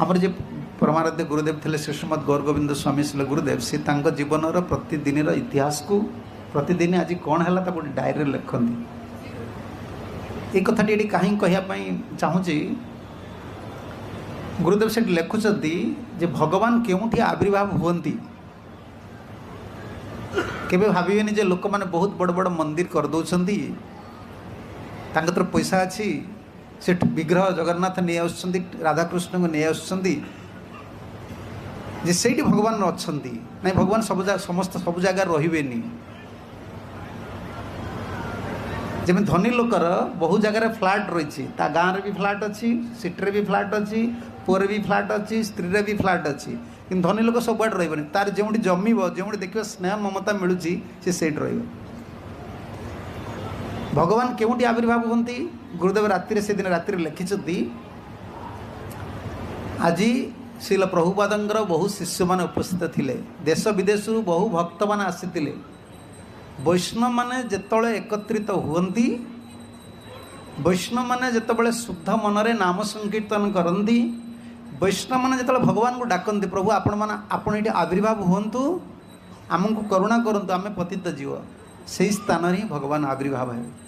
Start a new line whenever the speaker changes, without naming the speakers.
आमर जे परमाराध्य गुरुदेव थे श्री श्रीमद गौर गोविंद स्वामी शिल गुरुदेव सी जीवन प्रतिदिन इतिहास को प्रतिदिन आज कौन है गोटे डायरी लिखती ये कथाटी ये कहीं कहवाई चाहूँगी गुरुदेव से लिखुंट जे भगवान केउठी आविर्भाव हुंती केबे भाविबेनि जे लोक माने बहुत बड़ बड़ मंदिर कर दौरान तर पैसा अच्छी से विग्रह जगन्नाथ नहीं आसुच्चंदी राधाकृष्ण को नहीं आसुच्चंदी जे सेठी भगवान अच्छा नहीं भगवान सब समस्त सब जगह रही जमी धनी लोकर बहु जगार फ्लाट रही गाँव भी फ्लाट अच्छी सिटी भी फ्लाट अच्छी पुअर भी फ्लाट अच्छी स्त्री भी फ्लाट अच्छी कि धनी लोक सब आड़े रही तार जो जमीब जो देखिए स्नेह ममता मिलूँ से रही भगवान केउठी आविर्भाव होती गुरुदेव राति से दिन राति लिखिंट आज श्रील प्रभुपादंकर बहु शिष्य मैंने उपस्थित थिले देश विदेश बहु भक्त मैंने आसी वैष्णव माने जेतबेले एकत्रित हुअन्ति वैष्णव माने जेतबेले शुद्ध मनरे नाम संकीर्तन करती वैष्णव माने जेतबेले भगवान को डाकती प्रभु आपण ये आविर्भाव हुंतु आमको करुणा करंतु आमे पतित जीव से स्थान ही भगवान आविर्भाव है।